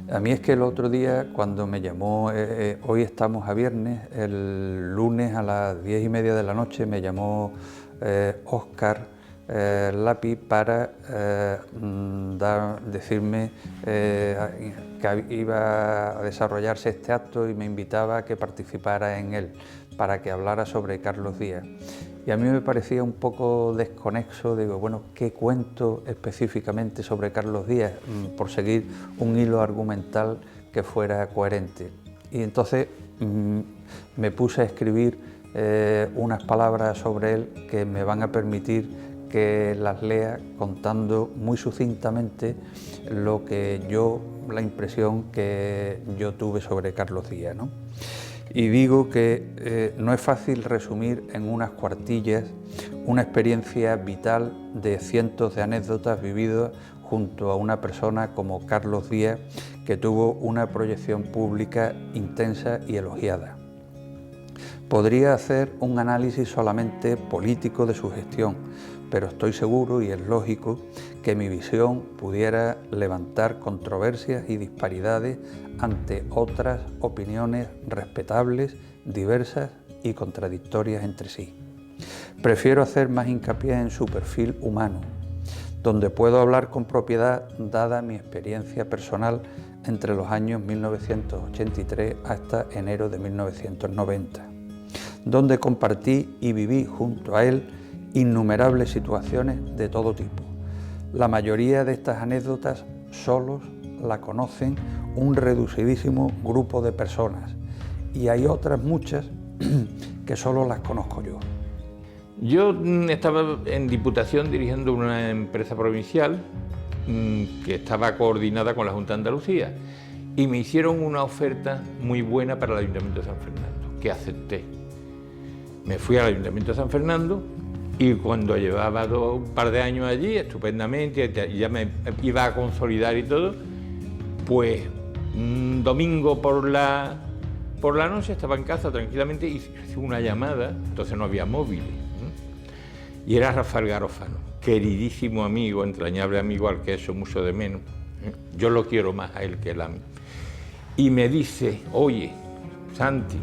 A mí es que el otro día, cuando me llamó, hoy estamos a viernes, el lunes a las 10:30 de la noche me llamó Óscar Lapi para decirme que iba a desarrollarse este acto y me invitaba a que participara en él, para que hablara sobre Carlos Díaz. Y a mí me parecía un poco desconexo, digo, bueno, ¿qué cuento específicamente sobre Carlos Díaz? Por seguir un hilo argumental que fuera coherente. Y entonces me puse a escribir unas palabras sobre él que me van a permitir que las lea contando muy sucintamente la impresión que yo tuve sobre Carlos Díaz, ¿no? Y digo que no es fácil resumir en unas cuartillas una experiencia vital de cientos de anécdotas vividas junto a una persona como Carlos Díaz, que tuvo una proyección pública intensa y elogiada. Podría hacer un análisis solamente político de su gestión, pero estoy seguro, y es lógico, que mi visión pudiera levantar controversias y disparidades ante otras opiniones respetables, diversas y contradictorias entre sí. Prefiero hacer más hincapié en su perfil humano, donde puedo hablar con propiedad dada mi experiencia personal entre los años 1983 hasta enero de 1990, donde compartí y viví junto a él innumerables situaciones de todo tipo. La mayoría de estas anécdotas solos la conocen un reducidísimo grupo de personas y hay otras muchas que solo las conozco yo. Yo estaba en Diputación dirigiendo una empresa provincial que estaba coordinada con la Junta de Andalucía y me hicieron una oferta muy buena para el Ayuntamiento de San Fernando, que acepté. Me fui al Ayuntamiento de San Fernando y cuando llevaba un par de años allí, estupendamente, ya me iba a consolidar y todo, pues un domingo por la noche estaba en casa tranquilamente y recibí una llamada, entonces no había móvil, y era Rafael Garofano, queridísimo amigo, entrañable amigo al que echo mucho de menos. Yo lo quiero más a él que él a mí. Y me dice, oye, Santi,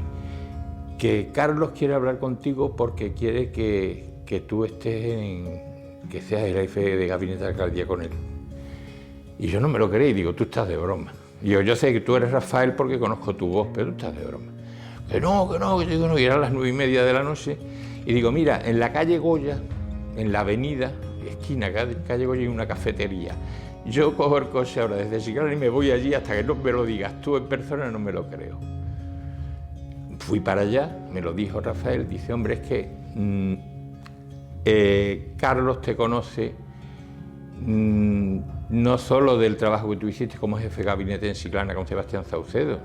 que Carlos quiere hablar contigo porque quiere que tú que seas el jefe de gabinete de alcaldía con él. Y yo no me lo creí, digo, tú estás de broma. Y yo sé que tú eres Rafael porque conozco tu voz, pero tú estás de broma. Que no, y eran las 9:30 de la noche. Y digo, mira, en la calle Goya, en la avenida, esquina, calle Goya, hay una cafetería. Yo cojo el coche ahora desde Chiclana y me voy allí hasta que no me lo digas tú en persona, no me lo creo. Fui para allá, me lo dijo Rafael, dice, hombre, es que Carlos te conoce no solo del trabajo que tú hiciste como jefe de gabinete en Chiclana con Sebastián Saucedo,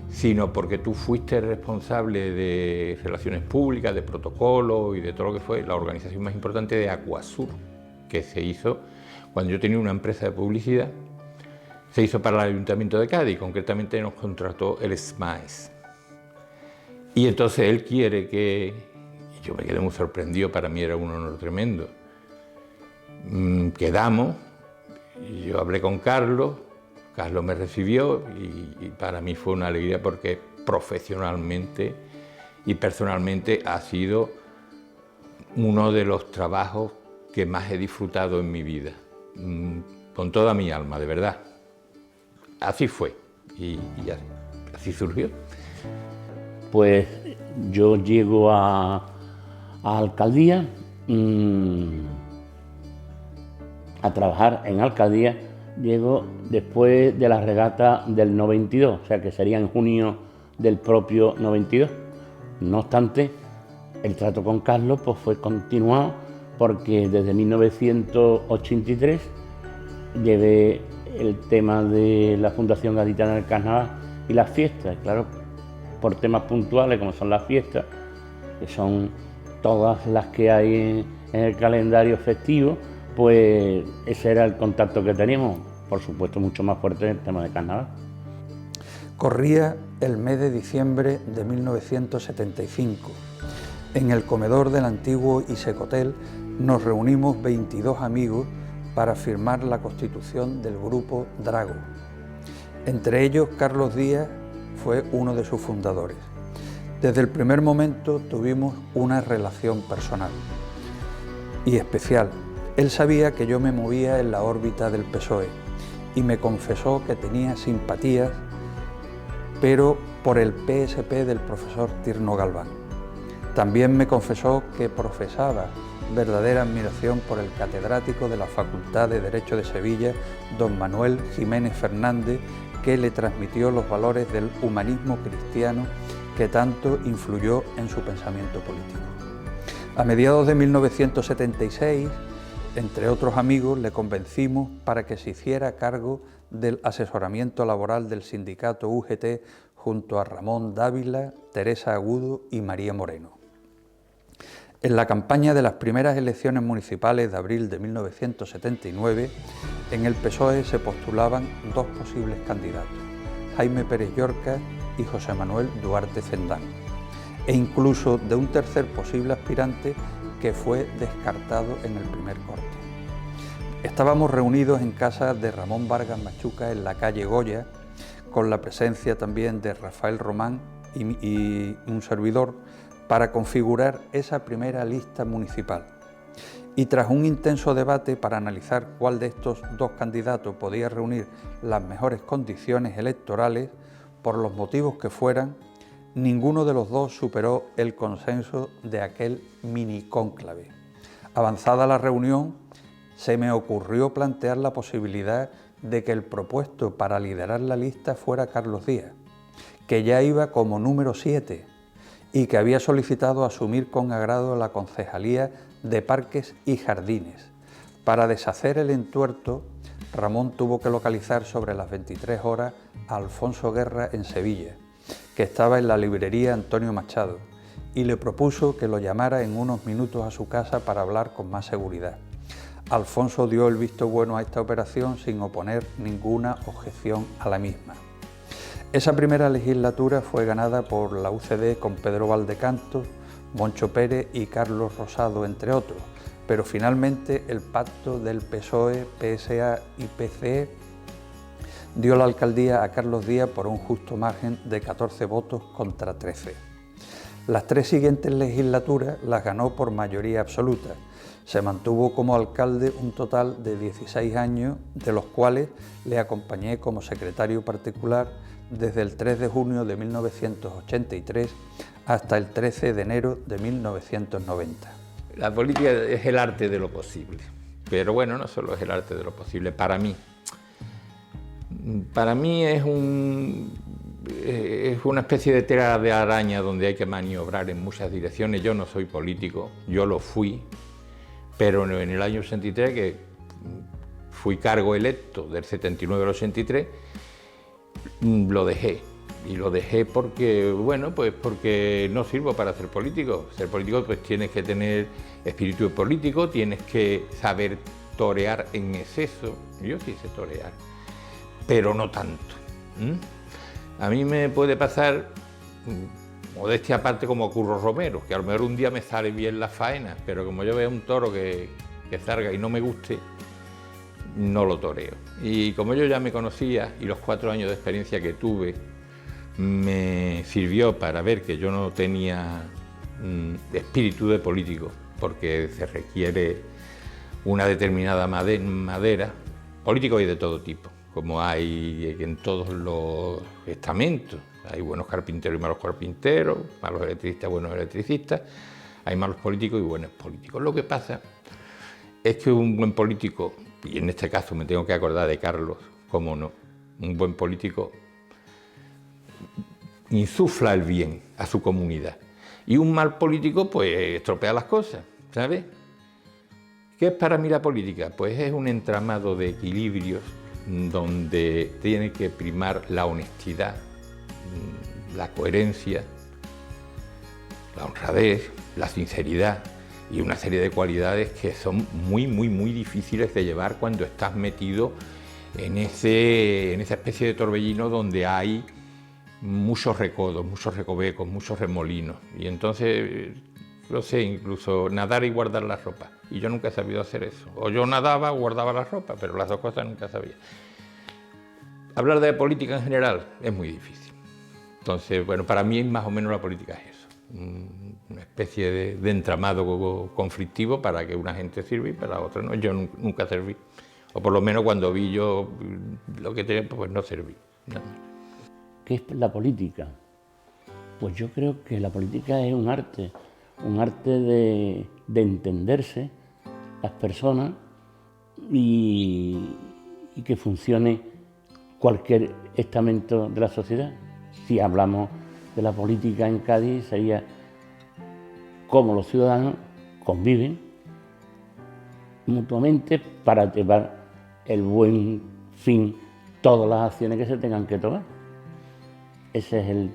sino porque tú fuiste responsable de relaciones públicas, de protocolo y de todo lo que fue la organización más importante de Aquasur, que se hizo cuando yo tenía una empresa de publicidad, se hizo para el Ayuntamiento de Cádiz, concretamente nos contrató el SMAES. Y entonces él quiere que, y yo me quedé muy sorprendido, para mí era un honor tremendo. Quedamos, y yo hablé con Carlos me recibió y para mí fue una alegría porque profesionalmente y personalmente ha sido uno de los trabajos que más he disfrutado en mi vida, con toda mi alma, de verdad. Así fue y así surgió. Pues yo llego a alcaldía, a trabajar en alcaldía, llego después de la regata del 92, o sea que sería en junio del propio 92. No obstante, el trato con Carlos pues, fue continuado porque desde 1983 llevé el tema de la Fundación Gaditana del Carnaval y las fiestas, claro, por temas puntuales como son las fiestas, que son todas las que hay en el calendario festivo, pues ese era el contacto que teníamos, por supuesto mucho más fuerte en el tema de carnaval. Corría el mes de diciembre de 1975. En el comedor del antiguo Isecotel nos reunimos 22 amigos para firmar la constitución del grupo Drago. Entre ellos, Carlos Díaz fue uno de sus fundadores. Desde el primer momento tuvimos una relación personal y especial. Él sabía que yo me movía en la órbita del PSOE y me confesó que tenía simpatías, pero por el PSP del profesor Tirno Galván. También me confesó que profesaba verdadera admiración por el catedrático de la Facultad de Derecho de Sevilla, don Manuel Jiménez Fernández, que le transmitió los valores del humanismo cristiano que tanto influyó en su pensamiento político. A mediados de 1976, entre otros amigos, le convencimos para que se hiciera cargo del asesoramiento laboral del sindicato UGT junto a Ramón Dávila, Teresa Agudo y María Moreno. En la campaña de las primeras elecciones municipales de abril de 1979, en el PSOE se postulaban dos posibles candidatos, Jaime Pérez Llorca y José Manuel Duarte Cendán, e incluso de un tercer posible aspirante que fue descartado en el primer corte. Estábamos reunidos en casa de Ramón Vargas Machuca en la calle Goya, con la presencia también de Rafael Román y un servidor, para configurar esa primera lista municipal. Y tras un intenso debate para analizar cuál de estos dos candidatos podía reunir las mejores condiciones electorales, por los motivos que fueran, ninguno de los dos superó el consenso de aquel mini cónclave. Avanzada la reunión, se me ocurrió plantear la posibilidad de que el propuesto para liderar la lista fuera Carlos Díaz, que ya iba como número 7 y que había solicitado asumir con agrado la concejalía de Parques y Jardines. Para deshacer el entuerto, Ramón tuvo que localizar sobre las 23 horas a Alfonso Guerra en Sevilla, que estaba en la librería Antonio Machado, y le propuso que lo llamara en unos minutos a su casa para hablar con más seguridad. Alfonso dio el visto bueno a esta operación sin oponer ninguna objeción a la misma. Esa primera legislatura fue ganada por la UCD con Pedro Valdecantos, Moncho Pérez y Carlos Rosado, entre otros, pero finalmente el pacto del PSOE, PSA y PCE dio la alcaldía a Carlos Díaz por un justo margen de 14 votos contra 13. Las tres siguientes legislaturas las ganó por mayoría absoluta. Se mantuvo como alcalde un total de 16 años, de los cuales le acompañé como secretario particular desde el 3 de junio de 1983 hasta el 13 de enero de 1990. La política es el arte de lo posible, pero bueno, no solo es el arte de lo posible, para mí. Para mí es una especie de tela de araña donde hay que maniobrar en muchas direcciones. Yo no soy político, yo lo fui, pero en el año 83, que fui cargo electo del 79 al 83, lo dejé. Y lo dejé porque, bueno, pues porque no sirvo para ser político. Ser político pues tienes que tener espíritu político, tienes que saber torear en exceso. Yo sí sé torear, pero no tanto. A mí me puede pasar, modestia aparte, como Curro Romero, que a lo mejor un día me sale bien la faena, pero como yo veo un toro que zarga y no me guste, no lo toreo. Y como yo ya me conocía y los 4 años de experiencia que tuve me sirvió para ver que yo no tenía espíritu de político, porque se requiere una determinada madera, políticos hay de todo tipo, como hay en todos los estamentos. Hay buenos carpinteros y malos carpinteros, malos electricistas, buenos electricistas, hay malos políticos y buenos políticos. Lo que pasa es que un buen político, y en este caso me tengo que acordar de Carlos, cómo no, un buen político insufla el bien a su comunidad. Y un mal político, pues, estropea las cosas, ¿sabes? ¿Qué es para mí la política? Pues es un entramado de equilibrios donde tiene que primar la honestidad, la coherencia, la honradez, la sinceridad y una serie de cualidades que son muy difíciles de llevar cuando estás metido en esa especie de torbellino donde hay muchos recodos, muchos recovecos, muchos remolinos. Y entonces, no sé, incluso nadar y guardar la ropa. Y yo nunca he sabido hacer eso. O yo nadaba o guardaba la ropa, pero las dos cosas nunca sabía. Hablar de política en general es muy difícil. Entonces, bueno, para mí más o menos la política es eso, una especie de entramado conflictivo para que una gente sirva y para otra no. Yo nunca serví, o por lo menos cuando vi yo lo que tenía, pues no serví. No. ¿Qué es la política? Pues yo creo que la política es un arte de entenderse las personas y que funcione cualquier estamento de la sociedad. Si hablamos de la política en Cádiz, sería cómo los ciudadanos conviven mutuamente para llevar el buen fin todas las acciones que se tengan que tomar. Ese es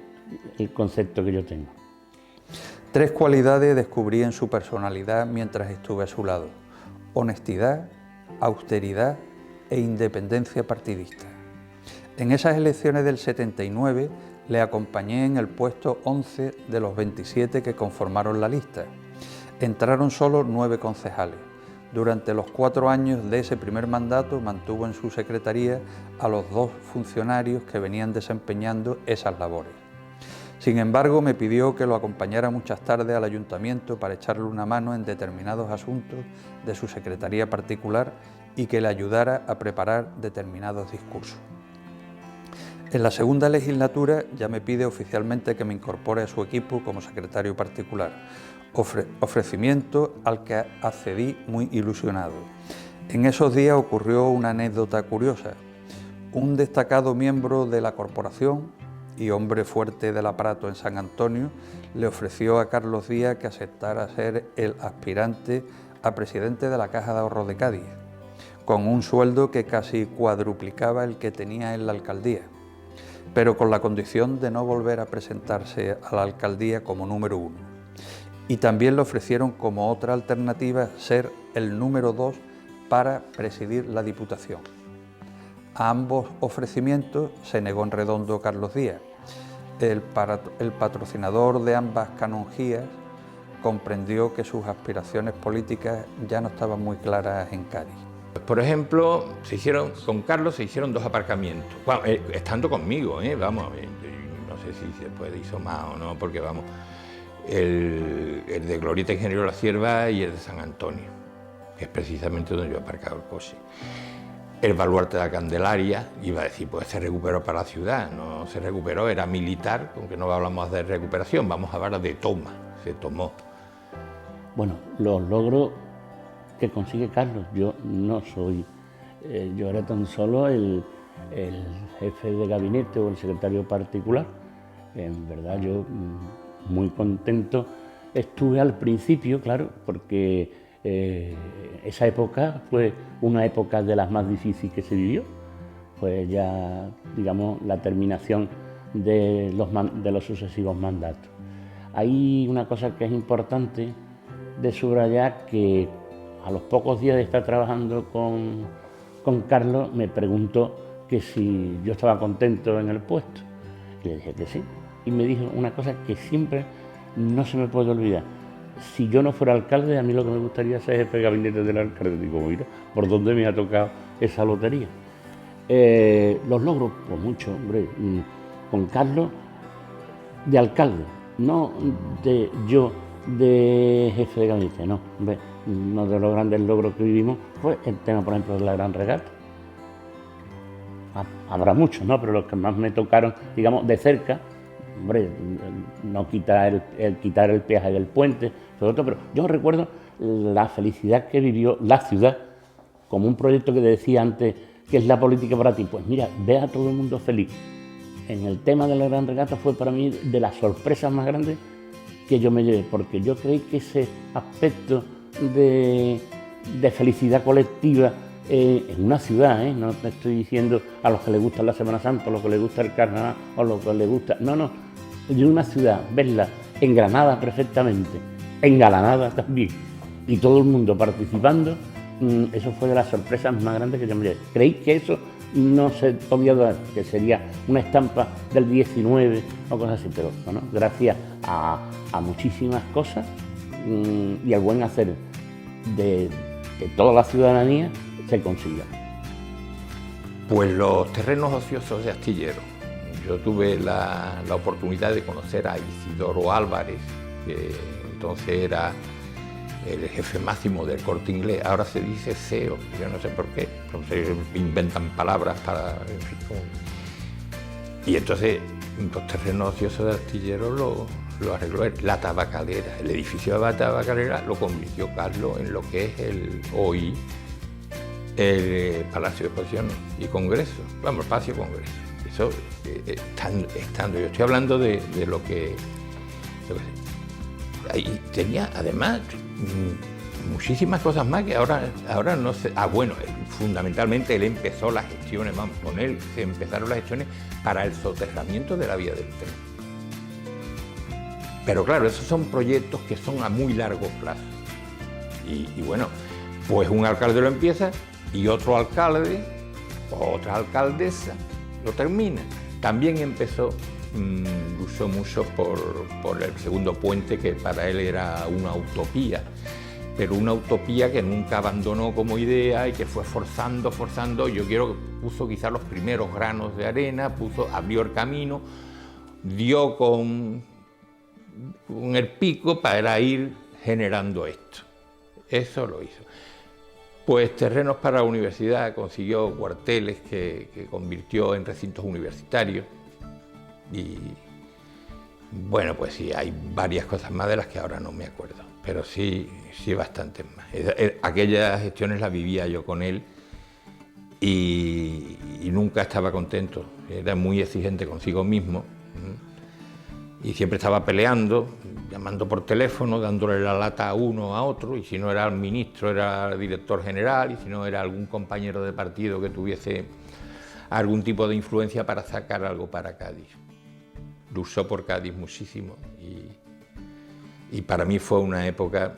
el concepto que yo tengo. 3 cualidades descubrí en su personalidad mientras estuve a su lado: honestidad, austeridad e independencia partidista. En esas elecciones del 79 le acompañé en el puesto 11 de los 27 que conformaron la lista. Entraron solo 9 concejales. Durante los 4 años de ese primer mandato mantuvo en su secretaría a los 2 funcionarios que venían desempeñando esas labores. Sin embargo, me pidió que lo acompañara muchas tardes al ayuntamiento para echarle una mano en determinados asuntos de su secretaría particular y que le ayudara a preparar determinados discursos. En la segunda legislatura ya me pide oficialmente que me incorpore a su equipo como secretario particular, ofrecimiento al que accedí muy ilusionado. En esos días ocurrió una anécdota curiosa. Un destacado miembro de la corporación y hombre fuerte del aparato en San Antonio le ofreció a Carlos Díaz que aceptara ser el aspirante a presidente de la Caja de Ahorros de Cádiz, con un sueldo que casi cuadruplicaba el que tenía en la alcaldía, pero con la condición de no volver a presentarse a la alcaldía como número 1. Y también le ofrecieron como otra alternativa ser el número 2 para presidir la Diputación. A ambos ofrecimientos se negó en redondo Carlos Díaz. El patrocinador de ambas canonjías comprendió que sus aspiraciones políticas ya no estaban muy claras en Cádiz. Por ejemplo, con Carlos se hicieron 2 aparcamientos, bueno, estando conmigo, vamos, no sé si después hizo más o no, porque vamos, el de Glorieta Ingeniero de la Cierva y el de San Antonio, que es precisamente donde yo he aparcado el coche. El baluarte de la Candelaria, iba a decir, pues se recuperó para la ciudad, no se recuperó, era militar, aunque no hablamos de recuperación, vamos a hablar de toma, se tomó. Bueno, los logros que consigue Carlos, yo no soy, yo era tan solo el jefe de gabinete o el secretario particular. En verdad yo muy contento estuve al principio, claro, porque esa época fue una época de las más difíciles que se vivió, pues ya, digamos, la terminación de los sucesivos mandatos. Hay una cosa que es importante de subrayar, que a los pocos días de estar trabajando con Carlos me preguntó que si yo estaba contento en el puesto. Y le dije que sí. Y me dijo una cosa que siempre no se me puede olvidar. Si yo no fuera alcalde, a mí lo que me gustaría es ser jefe de gabinete del alcalde. Digo, mira, ¿por dónde me ha tocado esa lotería? Los logros, pues mucho, hombre. Con Carlos, de alcalde, no de yo de jefe de gabinete, no. Hombre, uno de los grandes logros que vivimos fue el tema, por ejemplo, de la Gran Regata. Habrá muchos, ¿no? Pero los que más me tocaron, digamos, de cerca, hombre, no quitar el peaje del puente, todo otro, pero yo recuerdo la felicidad que vivió la ciudad como un proyecto que decía antes, que es la política para ti. Pues mira, ve a todo el mundo feliz. En el tema de la Gran Regata fue para mí de las sorpresas más grandes que yo me llevé, porque yo creí que ese aspecto de felicidad colectiva en una ciudad, no te estoy diciendo a los que les gusta la Semana Santa, a los que les gusta el carnaval, o a los que les gusta, no, en una ciudad, verla engranada perfectamente, engalanada también, y todo el mundo participando, eso fue de las sorpresas más grandes que yo me llevé. Creí que eso no se podía dar, que sería una estampa del 19 o cosas así, pero bueno, gracias a muchísimas cosas y al buen hacer de toda la ciudadanía se consiga. Pues los terrenos ociosos de Astillero. Yo tuve la oportunidad de conocer a Isidoro Álvarez, que entonces era el jefe máximo del Corte Inglés. Ahora se dice CEO, yo no sé por qué, entonces inventan palabras para... En fin, y entonces los terrenos ociosos de Astillero lo arregló él. La tabacalera, el edificio de la tabacalera lo convirtió Carlos en lo que es hoy el Palacio de Exposiciones y Congresos, vamos, Palacio de Congresos. Eso estando, yo estoy hablando de lo que ahí tenía además muchísimas cosas más que ahora no sé. Bueno, fundamentalmente él empezó las gestiones, vamos, con él se empezaron las gestiones para el soterramiento de la vía del tren. Pero claro, esos son proyectos que son a muy largo plazo. Y bueno, pues un alcalde lo empieza y otro alcalde, otra alcaldesa lo termina. También empezó, luchó mucho por el segundo puente, que para él era una utopía, pero una utopía que nunca abandonó como idea y que fue forzando. Yo quiero que puso quizás los primeros granos de arena, abrió el camino, dio con el pico para ir generando esto. Eso lo hizo. Pues terrenos para la universidad, consiguió cuarteles que convirtió en recintos universitarios y bueno, pues sí, hay varias cosas más de las que ahora no me acuerdo, pero sí bastantes más. Aquellas gestiones las vivía yo con él y nunca estaba contento, era muy exigente consigo mismo y siempre estaba peleando, llamando por teléfono, dándole la lata a uno, a otro, y si no era el ministro, era el director general, y si no era algún compañero de partido que tuviese algún tipo de influencia para sacar algo para Cádiz. Luchó por Cádiz muchísimo y para mí fue una época,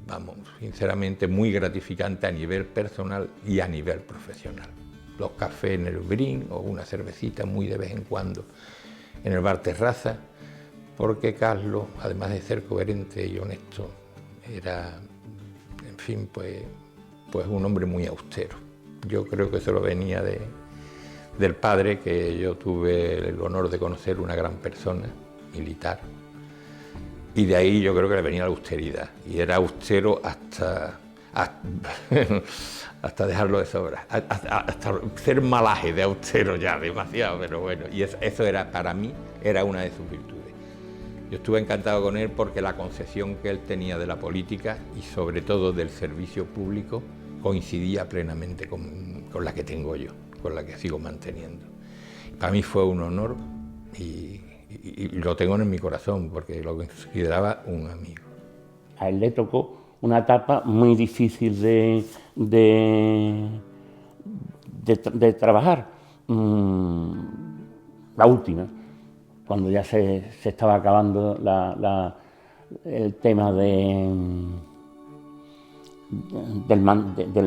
vamos, sinceramente muy gratificante a nivel personal y a nivel profesional. Los cafés en el Brin o una cervecita muy de vez en cuando en el bar Terraza, porque Carlos, además de ser coherente y honesto, era, en fin, pues un hombre muy austero. Yo creo que eso lo venía del padre, que yo tuve el honor de conocer, una gran persona, militar, y de ahí yo creo que le venía la austeridad, y era austero hasta dejarlo de sobra, hasta ser malaje de austero ya, demasiado, pero bueno, y eso era, para mí, era una de sus virtudes. Yo estuve encantado con él porque la concepción que él tenía de la política y sobre todo del servicio público coincidía plenamente con la que tengo yo, con la que sigo manteniendo. Para mí fue un honor y lo tengo en mi corazón porque lo consideraba un amigo. A él le tocó una etapa muy difícil de trabajar, la última, cuando ya se estaba acabando el tema del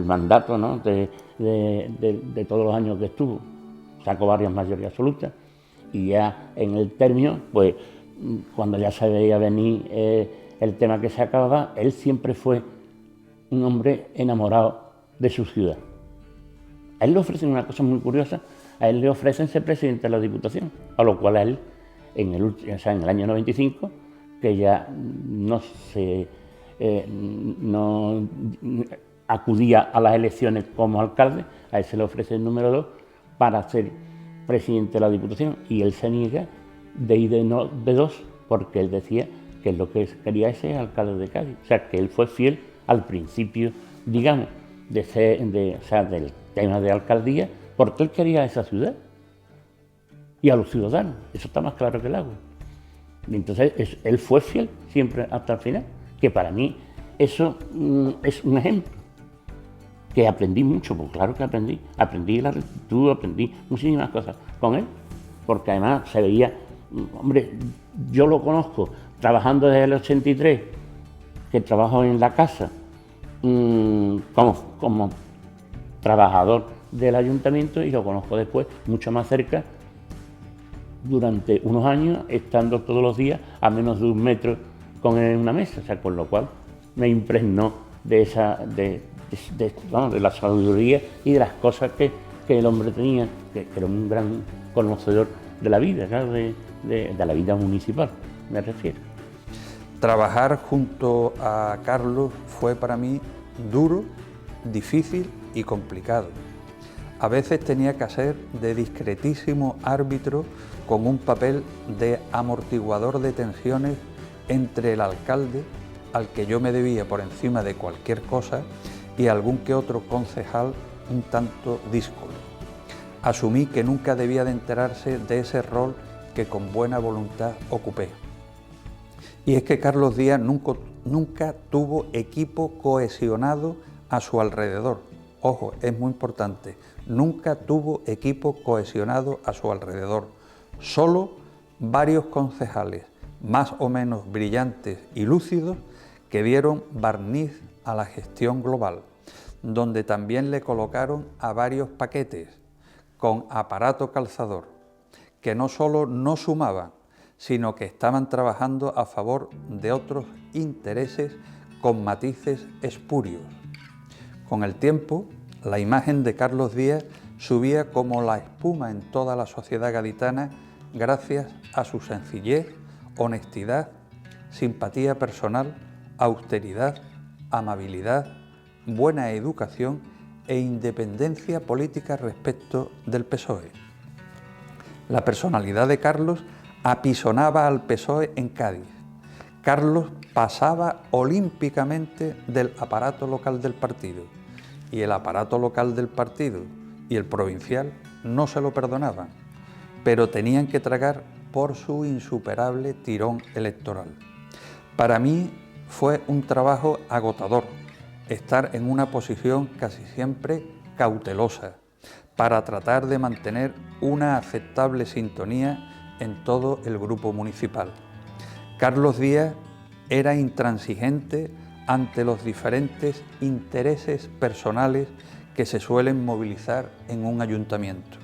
mandato, ¿no? de todos los años que estuvo. Sacó varias mayorías absolutas y ya en el término, pues cuando ya se veía venir el tema que se acababa, él siempre fue un hombre enamorado de su ciudad. A él le ofrecen una cosa muy curiosa, a él le ofrecen ser presidente de la Diputación, a lo cual a él, en el año 95, que ya no acudía a las elecciones como alcalde, a él se le ofrece el número 2 para ser presidente de la Diputación, y él se niega de ir de dos, porque él decía que lo que quería es ser alcalde de Cádiz. O sea, que él fue fiel al principio, digamos, del tema de alcaldía, porque él quería a esa ciudad y a los ciudadanos. Eso está más claro que el agua. Y entonces él fue fiel siempre hasta el final, que para mí eso es un ejemplo. Que aprendí mucho, pues claro que aprendí la rectitud, aprendí muchísimas cosas con él, porque además se veía, hombre, yo lo conozco trabajando desde el 83, que trabajo en la casa, como trabajador del ayuntamiento, y lo conozco después mucho más cerca, durante unos años, estando todos los días a menos de 1 metro con él en una mesa, o sea, con lo cual me impregnó de la sabiduría y de las cosas que el hombre tenía, que era un gran conocedor de la vida, claro, de la vida municipal, me refiero. Trabajar junto a Carlos fue para mí duro, difícil y complicado. A veces tenía que hacer de discretísimo árbitro con un papel de amortiguador de tensiones entre el alcalde, al que yo me debía por encima de cualquier cosa, y algún que otro concejal un tanto díscolo. Asumí que nunca debía de enterarse de ese rol que con buena voluntad ocupé. Y es que Carlos Díaz nunca tuvo equipo cohesionado a su alrededor. Ojo, es muy importante, nunca tuvo equipo cohesionado a su alrededor. Solo varios concejales, más o menos brillantes y lúcidos, que dieron barniz a la gestión global, donde también le colocaron a varios paquetes con aparato calzador, que no solo no sumaban, sino que estaban trabajando a favor de otros intereses con matices espurios. Con el tiempo, la imagen de Carlos Díaz subía como la espuma en toda la sociedad gaditana gracias a su sencillez, honestidad, simpatía personal, austeridad, amabilidad, buena educación e independencia política respecto del PSOE. La personalidad de Carlos apisonaba al PSOE en Cádiz. Carlos pasaba olímpicamente del aparato local del partido, y el aparato local del partido y el provincial no se lo perdonaban, pero tenían que tragar por su insuperable tirón electoral. Para mí fue un trabajo agotador estar en una posición casi siempre cautelosa para tratar de mantener una aceptable sintonía en todo el grupo municipal. Carlos Díaz era intransigente ante los diferentes intereses personales que se suelen movilizar en un ayuntamiento.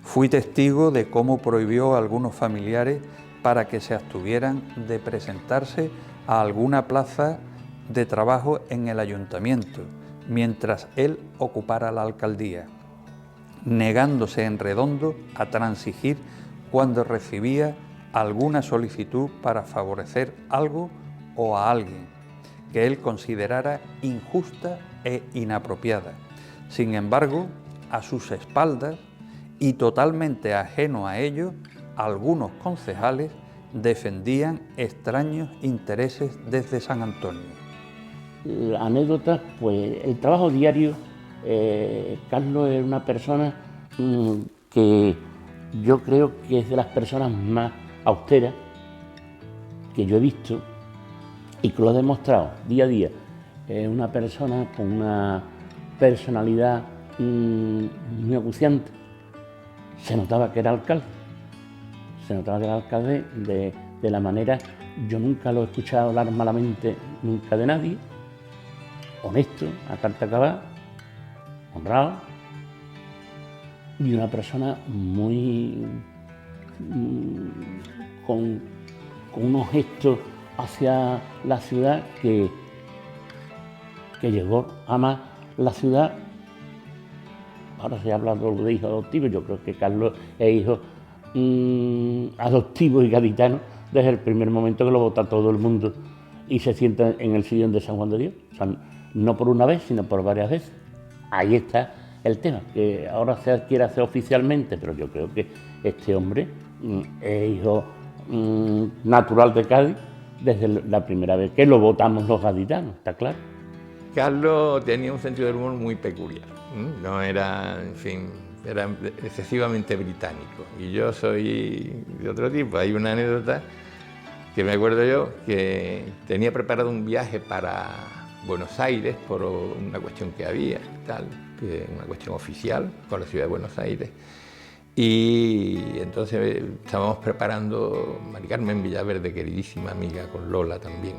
Fui testigo de cómo prohibió a algunos familiares para que se abstuvieran de presentarse a alguna plaza de trabajo en el ayuntamiento, mientras él ocupara la alcaldía, negándose en redondo a transigir cuando recibía alguna solicitud para favorecer algo o a alguien que él considerara injusta e inapropiada. Sin embargo, a sus espaldas y totalmente ajeno a ello, algunos concejales defendían extraños intereses desde San Antonio. La anécdota, pues el trabajo diario, Carlos es una persona que yo creo que es de las personas más austeras que yo he visto y que lo ha demostrado día a día. Es una persona con una personalidad muy acuciante. Se notaba que era alcalde, de la manera, yo nunca lo he escuchado hablar malamente nunca de nadie, honesto, a carta cabal, honrado, y una persona muy con unos gestos hacia la ciudad que llegó a amar la ciudad. Ahora se habla de hijos adoptivos, yo creo que Carlos es hijo adoptivo y gaditano desde el primer momento que lo vota todo el mundo y se sienta en el sillón de San Juan de Dios. O sea, no por una vez, sino por varias veces. Ahí está el tema, que ahora se quiere hacer oficialmente, pero yo creo que este hombre es hijo natural de Cádiz desde la primera vez que lo votamos los gaditanos, ¿está claro? Carlos tenía un sentido del humor muy peculiar, no era, en fin, era excesivamente británico, y yo soy de otro tipo. Hay una anécdota que me acuerdo yo, que tenía preparado un viaje para Buenos Aires por una cuestión que había, tal, una cuestión oficial con la ciudad de Buenos Aires. Y entonces estábamos preparando, Mari Carmen Villaverde, queridísima amiga, con Lola también,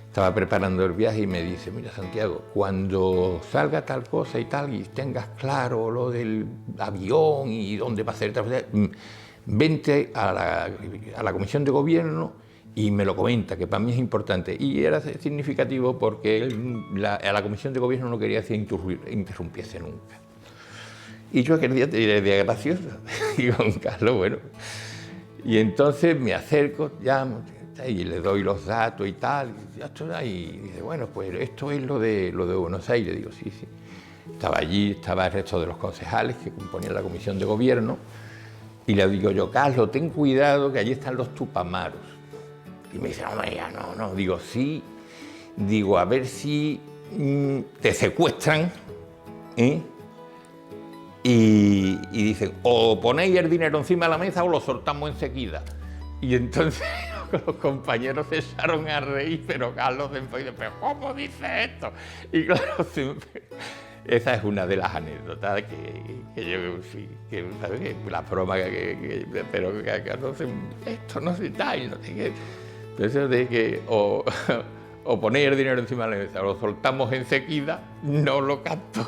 estaba preparando el viaje y me dice: mira, Santiago, cuando salga tal cosa y tal, y tengas claro lo del avión y dónde va a ser tal, vente a la comisión de gobierno y me lo comenta, que para mí es importante. Y era significativo porque él, a la comisión de gobierno no quería que interrumpiese nunca. Y yo aquel día tenía el día gracioso. Y con Carlos, bueno. Y entonces me acerco, llamo, y le doy los datos y tal. Y dice, bueno, pues esto es lo de Buenos Aires. Digo, sí, sí. Estaba allí, estaba el resto de los concejales que componían la comisión de gobierno. Y le digo yo, Carlos, ten cuidado que allí están los tupamaros. Y me dice, no, ya no. Digo, sí. Digo, a ver si te secuestran, ¿eh? Y dicen, o ponéis el dinero encima de la mesa o lo soltamos enseguida. Y entonces los compañeros se echaron a reír, pero Carlos después dice, pero ¿cómo dice esto? Y claro, siempre, esa es una de las anécdotas que yo, sí, que ¿sabes? Que la broma pero que Carlos, esto no se da y no sé qué. Eso de que o ponéis el dinero encima de la mesa o lo soltamos enseguida, no lo capto.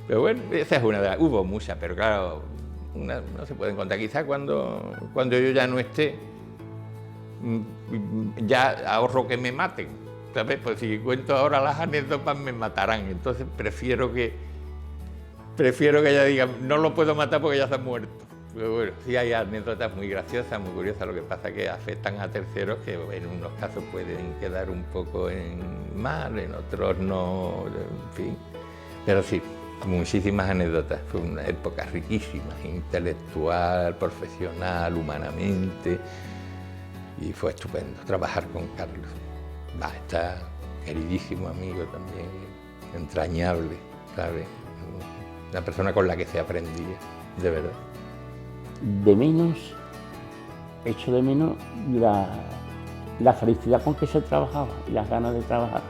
Pero bueno, esa es una de las... Hubo muchas, pero claro, no se pueden contar. Quizás cuando yo ya no esté, ya ahorro que me maten, ¿sabes? Pues si cuento ahora las anécdotas me matarán. Entonces prefiero que ella diga, no lo puedo matar porque ya se ha muerto. Pero bueno, sí hay anécdotas muy graciosas, muy curiosas. Lo que pasa es que afectan a terceros que en unos casos pueden quedar un poco mal, en otros no, en fin. Pero sí, muchísimas anécdotas. Fue una época riquísima, intelectual, profesional, humanamente. Y fue estupendo trabajar con Carlos. Está queridísimo amigo también, entrañable, ¿sabes? Una persona con la que se aprendía, de verdad. Echo de menos la felicidad con que se trabajaba y las ganas de trabajar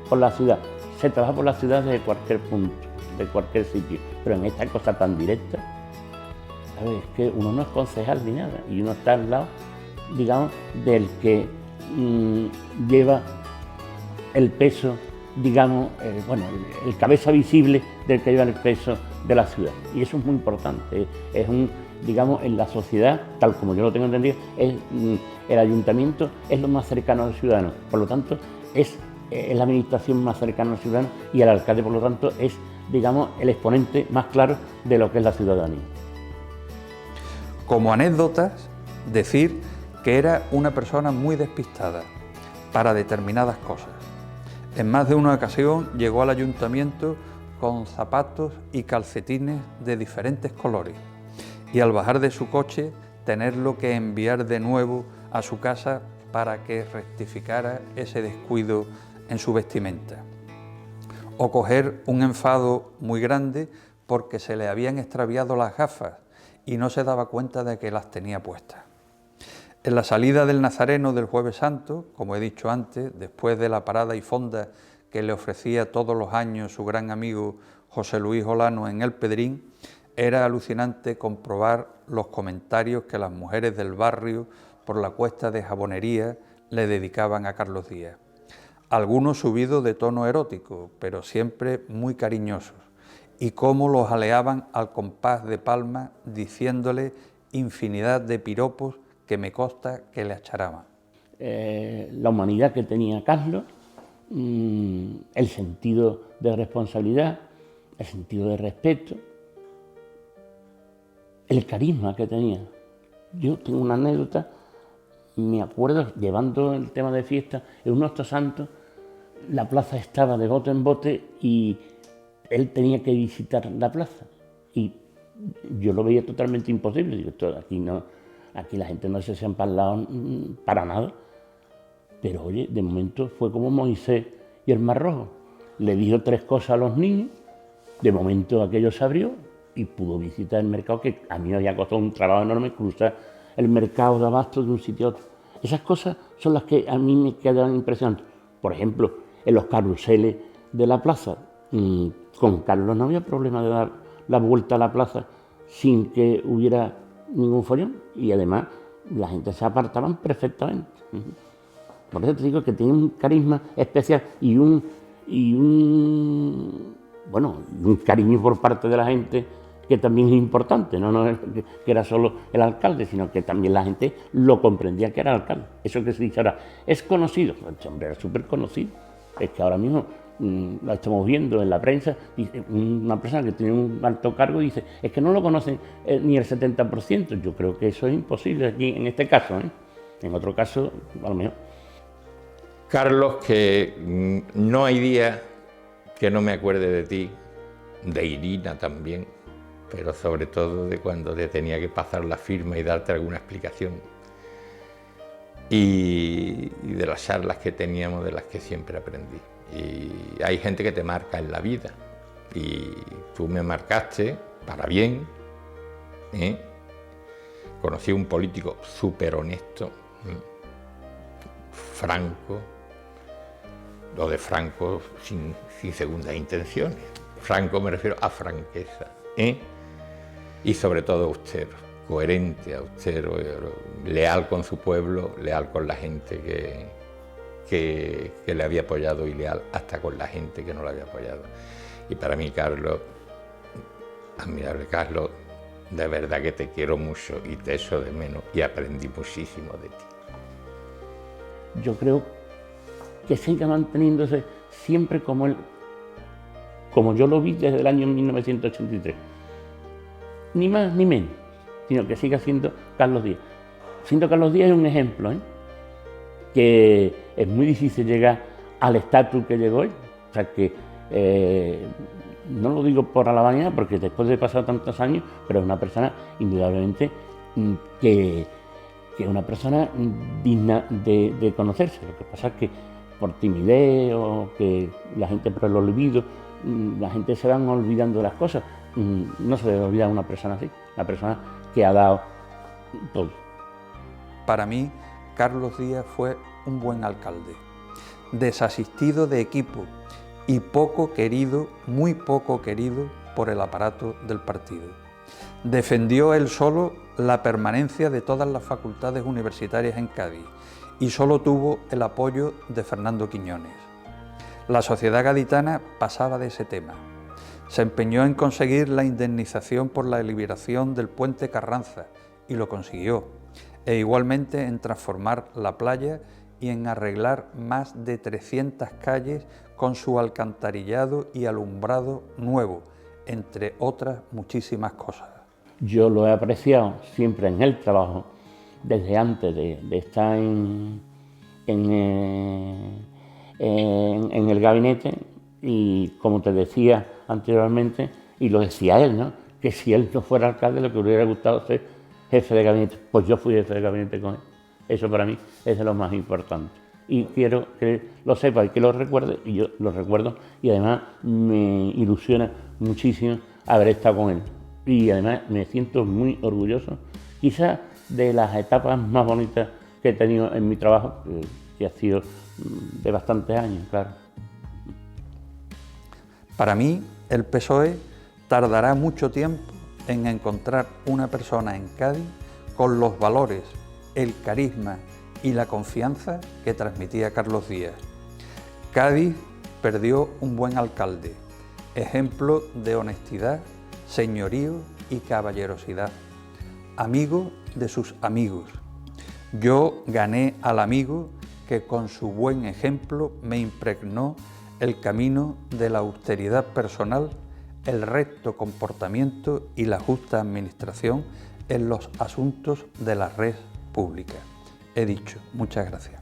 por la ciudad. Se trabaja por la ciudad desde cualquier punto, de cualquier sitio, pero en esta cosa tan directa, ¿sabes? Es que uno no es concejal ni nada y uno está al lado, digamos, del que lleva el peso, digamos, el cabeza visible del que lleva el peso de la ciudad. Y eso es muy importante, es digamos, en la sociedad, tal como yo lo tengo entendido, el ayuntamiento es lo más cercano al ciudadano, por lo tanto, es la administración más cercana al ciudadano y el alcalde, por lo tanto, es, digamos, el exponente más claro de lo que es la ciudadanía. Como anécdotas, decir que era una persona muy despistada para determinadas cosas. En más de una ocasión llegó al ayuntamiento con zapatos y calcetines de diferentes colores y al bajar de su coche tenerlo que enviar de nuevo a su casa para que rectificara ese descuido en su vestimenta. O coger un enfado muy grande porque se le habían extraviado las gafas y no se daba cuenta de que las tenía puestas. En la salida del Nazareno del Jueves Santo, como he dicho antes, después de la parada y fonda que le ofrecía todos los años su gran amigo José Luis Olano en El Pedrín, era alucinante comprobar los comentarios que las mujeres del barrio por la cuesta de Jabonería le dedicaban a Carlos Díaz. Algunos subidos de tono erótico, pero siempre muy cariñosos, y cómo los aleaban al compás de palmas diciéndole infinidad de piropos que me consta que le acharaban. La humanidad que tenía Carlos, el sentido de responsabilidad, el sentido de respeto, el carisma que tenía. Yo tengo una anécdota, me acuerdo, llevando el tema de fiesta, en un Nuestro Santo, la plaza estaba de bote en bote y él tenía que visitar la plaza. Y yo lo veía totalmente imposible, digo, aquí la gente no se ha empalado para nada. Pero oye, de momento fue como Moisés y el Mar Rojo. Le dijo 3 cosas a los niños, de momento aquello se abrió y pudo visitar el mercado, que a mí me había costado un trabajo enorme cruzar el mercado de abasto de un sitio a otro. Esas cosas son las que a mí me quedan impresionantes. Por ejemplo, en los carruseles de la plaza, con Carlos no había problema de dar la vuelta a la plaza sin que hubiera ningún follón, y además la gente se apartaban perfectamente. Por eso te digo que tenía un carisma especial y un cariño por parte de la gente que también es importante, no es que era solo el alcalde, sino que también la gente lo comprendía que era alcalde. Eso que se dice ahora, es conocido, el hombre era súper conocido. Es que ahora mismo lo estamos viendo en la prensa, dice, una persona que tiene un alto cargo dice, es que no lo conocen ni el 70%. Yo creo que eso es imposible aquí, en este caso, ¿eh? En otro caso, a lo mejor. Carlos, que no hay día que no me acuerde de ti, de Irina también, pero sobre todo de cuando te tenía que pasar la firma y darte alguna explicación. Y de las charlas que teníamos, de las que siempre aprendí. Y hay gente que te marca en la vida, y tú me marcaste para bien, ¿eh? Conocí a un político súper honesto, franco, lo de franco sin segundas intenciones. Franco me refiero a franqueza, ¿eh? Y sobre todo austero, coherente, austero, leal con su pueblo, leal con la gente que le había apoyado y leal hasta con la gente que no le había apoyado. Y para mí, Carlos, admirable Carlos, de verdad que te quiero mucho y te echo de menos y aprendí muchísimo de ti. Yo creo que siga manteniéndose siempre como yo lo vi desde el año 1983. Ni más ni menos, sino que siga siendo Carlos Díaz. Siendo Carlos Díaz es un ejemplo, ¿eh? Que es muy difícil llegar al estatus que llegó él. O sea que no lo digo por alabanza, porque después de pasar tantos años, pero es una persona indudablemente que es una persona digna de conocerse. Lo que pasa es que por timidez o que la gente por el olvido, la gente se van olvidando de las cosas. No se debe olvidar una persona así, una persona que ha dado todo. Para mí, Carlos Díaz fue un buen alcalde, desasistido de equipo y poco querido, muy poco querido por el aparato del partido. Defendió él solo la permanencia de todas las facultades universitarias en Cádiz y solo tuvo el apoyo de Fernando Quiñones. La sociedad gaditana pasaba de ese tema. Se empeñó en conseguir la indemnización por la liberación del puente Carranza y lo consiguió, e igualmente en transformar la playa y en arreglar más de 300 calles con su alcantarillado y alumbrado nuevo, entre otras muchísimas cosas. Yo lo he apreciado siempre en el trabajo, desde antes de estar en el gabinete, y como te decía anteriormente, y lo decía él, ¿no?, que si él no fuera alcalde, lo que hubiera gustado ser jefe de gabinete. Pues yo fui jefe de gabinete con él. Eso para mí es de lo más importante. Y quiero que lo sepa y que lo recuerde, y yo lo recuerdo, y además me ilusiona muchísimo haber estado con él. Y además me siento muy orgulloso, quizás de las etapas más bonitas que he tenido en mi trabajo, que ha sido de bastantes años, claro. Para mí, el PSOE tardará mucho tiempo en encontrar una persona en Cádiz con los valores, el carisma y la confianza que transmitía Carlos Díaz. Cádiz perdió un buen alcalde, ejemplo de honestidad, señorío y caballerosidad, amigo de sus amigos. Yo gané al amigo que con su buen ejemplo me impregnó el camino de la austeridad personal, el recto comportamiento y la justa administración en los asuntos de la red pública. He dicho, muchas gracias.